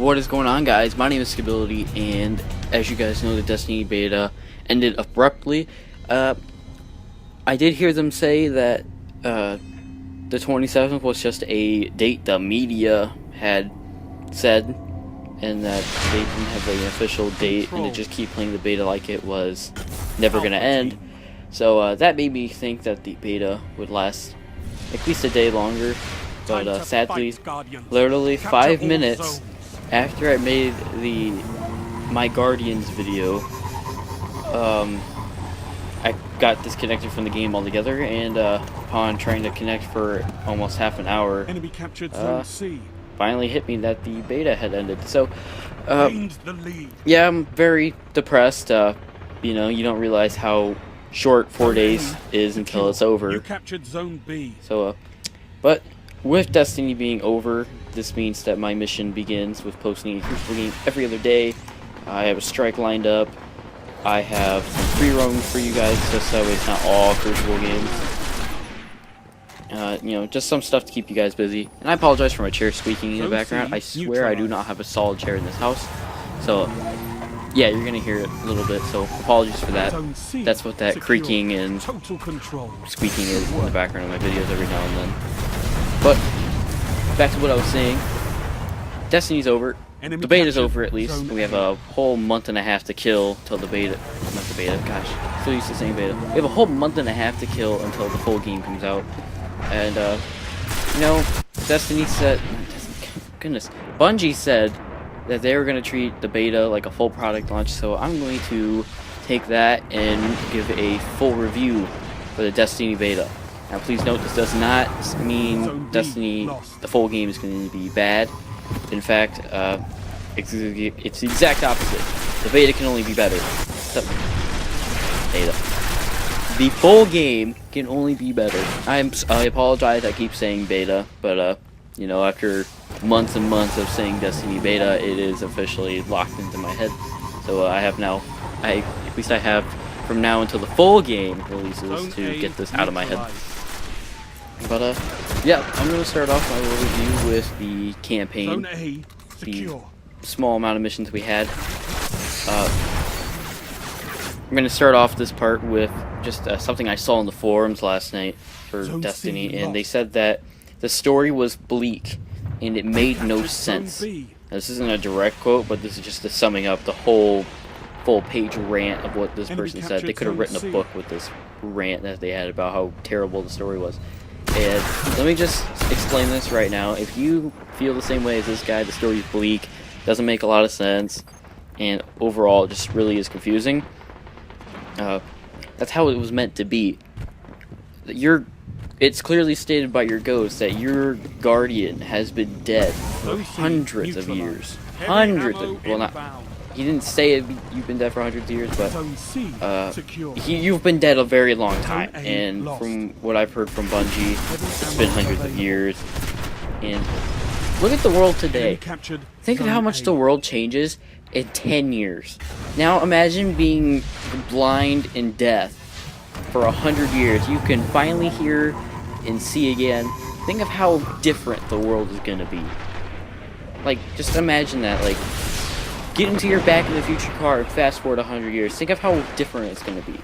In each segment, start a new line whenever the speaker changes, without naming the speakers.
What is going on, guys? My name is Skability, and as you guys know, the Destiny beta ended abruptly. I did hear them say that the 27th was just a date the media had said, and that they didn't have an official date, and to just keep playing the beta like it was never going to end. So that made me think that the beta would last at least a day longer. But sadly, literally 5 minutes after I made my Guardians video, I got disconnected from the game altogether, and upon trying to connect for almost half an hour, finally hit me that the beta had ended. So, yeah, I'm very depressed. You know, you don't realize how short 4 days is until it's over.
You captured Zone B.
So, but with Destiny being over, this means that my mission begins with posting a Crucible game every other day. I have a strike lined up. I have some free roams for you guys, just so it's not all Crucible games. You know, just some stuff to keep you guys busy. And I apologize for my chair squeaking in the background. I swear I do not have a solid chair in this house. So, yeah, you're gonna hear it a little bit, so apologies for that. That's what that creaking and squeaking is in the background of my videos every now and then. But, back to what I was saying. Destiny's over. The beta's over, at least. We have a whole month and a half to kill till the beta. Not the beta, gosh. Still used to saying beta. We have a whole month and a half to kill until the full game comes out. And, you know, Destiny said... Goodness. Bungie said that they were going to treat the beta like a full product launch, so I'm going to take that and give a full review for the Destiny beta. Now, please note, this does not mean Destiny, the full game, is going to be bad. In fact, it's the exact opposite. The beta can only be better. The full game can only be better. I apologize, I keep saying beta, but, you know, after months and months of saying Destiny beta, it is officially locked into my head. So I have now, at least I have from now until the full game releases to get this out of my head. But, yeah, I'm going to start off my little review with the campaign, the small amount of missions we had. I'm going to start off this part with just something I saw in the forums last night for Destiny, and they said that the story was bleak, and it made no sense. Now, this isn't a direct quote, but this is just the summing up the whole full-page rant of what this person said. They could have written a book with this rant that they had about how terrible the story was. And let me just explain this right now. If you feel the same way as this guy, the story's bleak, doesn't make a lot of sense, and overall it just really is confusing. That's how it was meant to be. It's clearly stated by your ghost that your guardian has been dead for hundreds of years. Well, not. He didn't say you've been dead for hundreds of years, but you've been dead a very long time. And from what I've heard from Bungie, it's been hundreds of years. And look at the world today. Think of how much the world changes in 10 years. Now imagine being blind and deaf for 100 years. You can finally hear and see again. Think of how different the world is gonna be. Like, just imagine that. Like, get into your Back in the Future car and fast forward 100 years. Think of how different it's gonna be.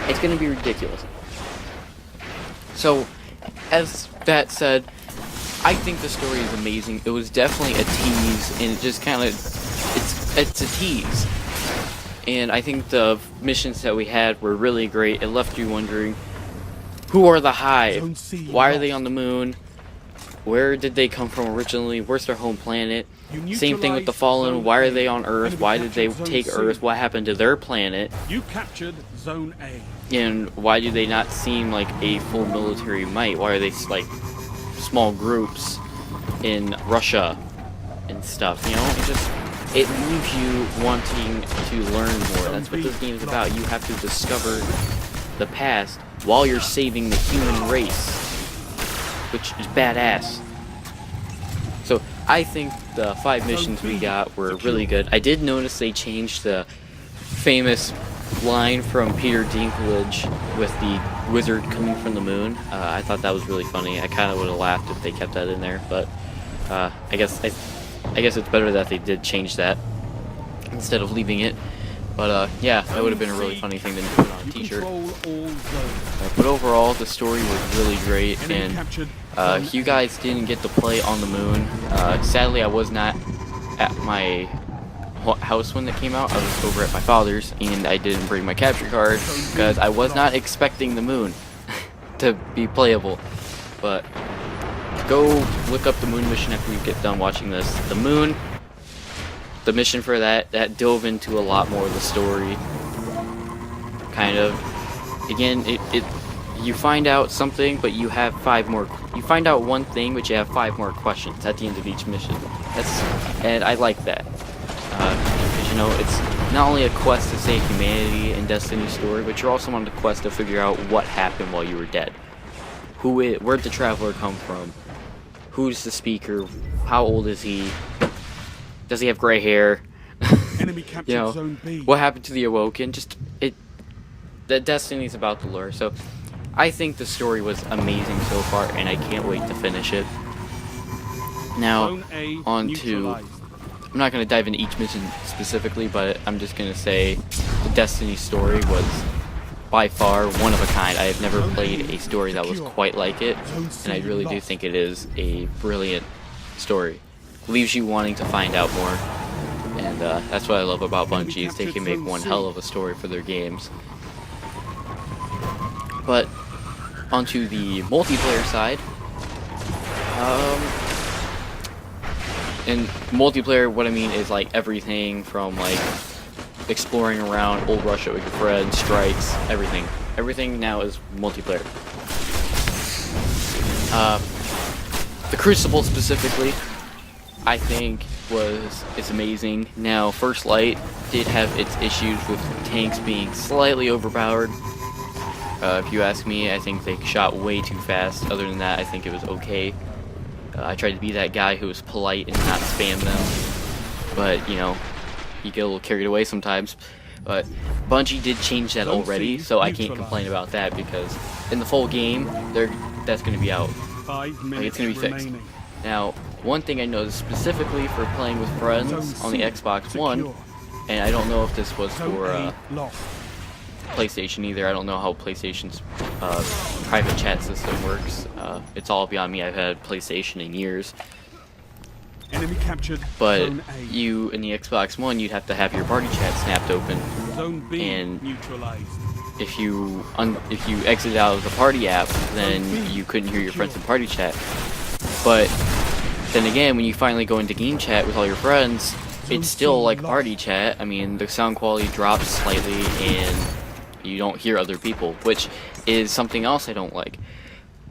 It's gonna be ridiculous. So, as that said, I think the story is amazing. It was definitely a tease, and it just kind of, it's a tease. And I think the missions that we had were really great. It left you wondering, who are the Hive? Why are they on the moon? Where did they come from originally? Where's their home planet? Same thing with the Fallen. Why are they on Earth? Why did they take Earth? What happened to their planet?
You captured Zone A.
And why do they not seem like a full military might? Why are they like small groups in Russia and stuff? You know, it leaves you wanting to learn more. That's what this game is about. You have to discover the past while you're saving the human race, which is badass. So I think the 5 missions we got were really good. I did notice they changed the famous line from Peter Dinklage with the wizard coming from the moon. I thought that was really funny. I kind of would have laughed if they kept that in there, but I guess I guess it's better that they did change that instead of leaving it. But yeah, that would have been a really funny thing to put on a t-shirt. But overall, the story was really great, and you guys didn't get to play on the moon. Sadly, I was not at my house when it came out. I was over at my father's, and I didn't bring my capture card because I was not expecting the moon to be playable. But go look up the moon mission after you get done watching this. The moon, the mission for that dove into a lot more of the story. Kind of. Again, you find out something, but you have 5 more. You find out one thing, but you have 5 more questions at the end of each mission. And I like that. Because you know, it's not only a quest to save humanity in Destiny's story, but you're also on the quest to figure out what happened while you were dead. Where'd the traveler come from? Who's the speaker? How old is he? Does he have gray hair?
Enemy captured
you know,
Zone B.
What happened to the Awoken? That Destiny's about to lure. So, I think the story was amazing so far, and I can't wait to finish it. Now, on to... I'm not going to dive into each mission specifically, but I'm just going to say the Destiny story was by far one of a kind. I have never played a story that was quite like it, and I really do think it is a brilliant story. Leaves you wanting to find out more, and that's what I love about Bungie, is they can make one hell of a story for their games. But onto the multiplayer side, in multiplayer, what I mean is like everything from like exploring around Old Russia with your friends, strikes, everything. Everything now is multiplayer. The Crucible specifically, I think is amazing. Now, First Light did have its issues with tanks being slightly overpowered. If you ask me, I think they shot way too fast. Other than that, I think it was okay. I tried to be that guy who was polite and not spam them, but you know, you get a little carried away sometimes. But Bungie did change that already, so I can't complain about that, because in the full game, that's going to be out. Like, it's going to be fixed. Now, one thing I noticed specifically for playing with friends on the Xbox One, and I don't know if this was for PlayStation either. I don't know how PlayStation's private chat system works. It's all beyond me. I've had PlayStation in years.
Enemy captured.
But you in the Xbox One, you'd have to have your party chat snapped open.
Zone B
and
neutralized.
if you exit out of the party app, then you couldn't hear your friends in party chat. But then again, when you finally go into game chat with all your friends, it's still like party chat. I mean, the sound quality drops slightly and you don't hear other people, which is something else I don't like.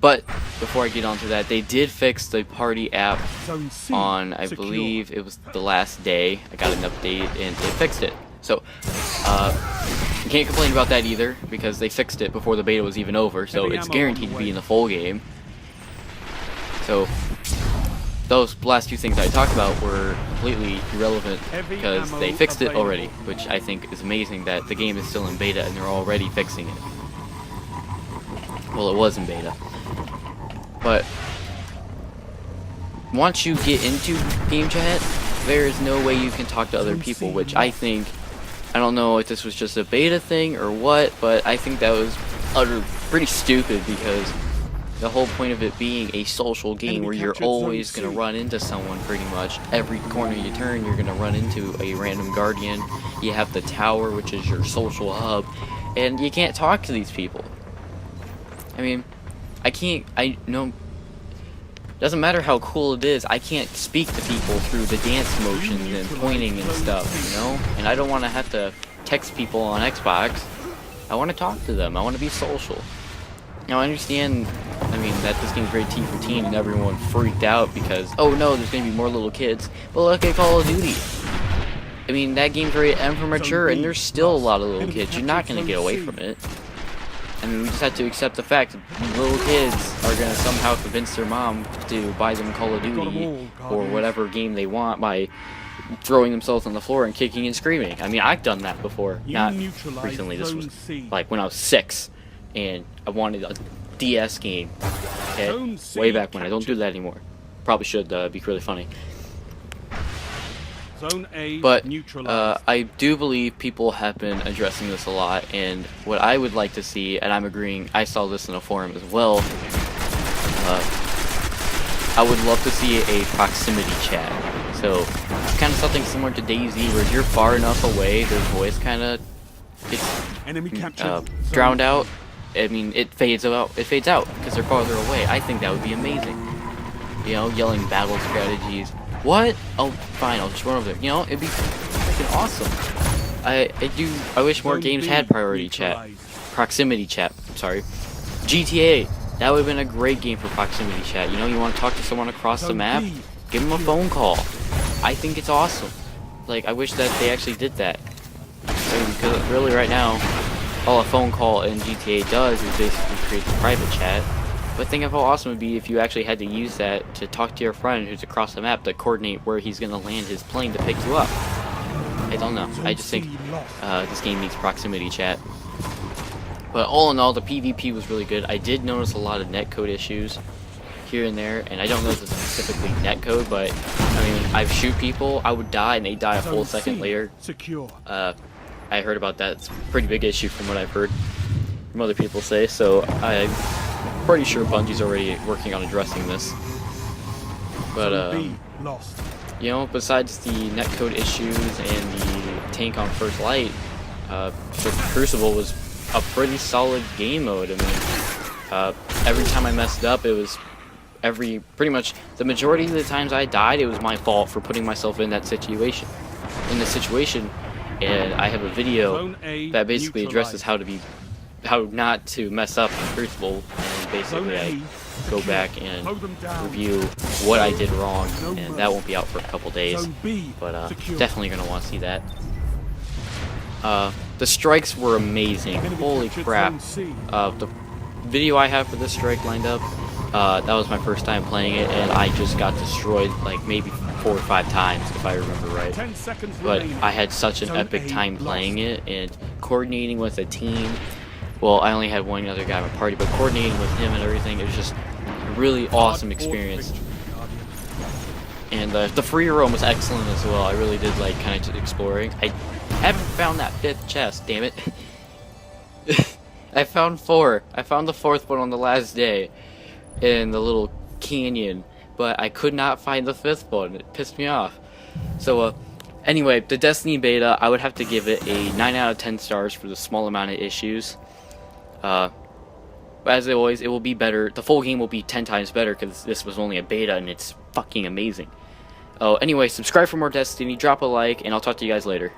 But before I get onto that, they did fix the party app on, I believe it was the last day. I got an update and they fixed it. So, you can't complain about that either, because they fixed it before the beta was even over, so it's guaranteed to be in the full game. So, those last 2 things I talked about were completely irrelevant because they fixed it already, which I think is amazing that the game is still in beta and they're already fixing it. Well, it was in beta. But once you get into game chat, there is no way you can talk to other people, which I think, I don't know if this was just a beta thing or what, but I think that was pretty stupid, because the whole point of it being a social game where you're always going to run into someone pretty much. Every corner you turn, you're going to run into a random guardian. You have the tower, which is your social hub, and you can't talk to these people. I mean, doesn't matter how cool it is, I can't speak to people through the dance motions and pointing and stuff, you know? And I don't want to have to text people on Xbox. I want to talk to them. I want to be social. Now, I understand, I mean, that this game's rated T for teen and everyone freaked out because, oh no, there's going to be more little kids. But look at Call of Duty. I mean, that game's rated M for mature and there's still a lot of little kids. You're not going to get away from it. I mean, we just have to accept the fact that little kids are going to somehow convince their mom to buy them Call of Duty or whatever game they want by throwing themselves on the floor and kicking and screaming. I mean, I've done that before. Not recently. This was like when I was 6 and I wanted a DS game. Okay? Way back when. I don't do that anymore. Probably should, be really funny.
Zone A
But
neutralized.
I do believe people have been addressing this a lot, and what I would like to see, and I'm agreeing, I saw this in a forum as well, I would love to see a proximity chat. So, kind of something similar to DayZ, where if you're far enough away, their voice kind of gets
Enemy captured.
drowned out. I mean, it fades out because they're farther away. I think that would be amazing. You know, yelling battle strategies. What? Oh, fine, I'll just run over there. You know, it'd be freaking awesome. I wish more
Zone
games
B
had priority chat.
neutralized.
Proximity chat, sorry. GTA, that would have been a great game for proximity chat. You know, you want to talk to someone across the
Zone
map?
B
Give them a phone call. I think it's awesome. Like, I wish that they actually did that. I mean, because really right now, all a phone call in GTA does is basically create a private chat. But think of how awesome it would be if you actually had to use that to talk to your friend who's across the map to coordinate where he's going to land his plane to pick you up. I don't know. I just think this game needs proximity chat. But all in all, the PvP was really good. I did notice a lot of netcode issues here and there, and I don't know if it's specifically netcode, but I mean, I've shoot people, I would die, and they die a full second later.
Secure.
I heard about that. It's a pretty big issue from what I've heard from other people say, so I'm pretty sure Bungie's already working on addressing this. But,
Zone B lost.
you know, besides the netcode issues and the tank on first light, the Crucible was a pretty solid game mode. I mean, every time I messed up, it was pretty much the majority of the times I died, it was my fault for putting myself in that situation. And I have a video that basically addresses how not to mess up in Crucible, and basically I go back and review what I did wrong, and that won't be out for a couple days, but definitely gonna want to see that. The strikes were amazing. Holy crap. The video I have for this strike lined up, that was my first time playing it, and I just got destroyed like maybe 4 or 5 times if I remember right.
10 seconds
But
remaining.
I had such an
Zone
epic
A
time
lost.
playing it, and coordinating with a team. Well, I only had one other guy in my party, but coordinating with him and everything, it was just a really awesome experience. And the free roam was excellent as well. I really did like kind of exploring. I haven't found that 5th chest, damn it. I found 4. I found the 4th one on the last day in the little canyon, but I could not find the 5th one. It pissed me off. So, anyway, the Destiny beta, I would have to give it a 9 out of 10 stars for the small amount of issues. As always, it will be better. The full game will be 10 times better because this was only a beta and it's fucking amazing. Oh, anyway, subscribe for more Destiny, drop a like, and I'll talk to you guys later.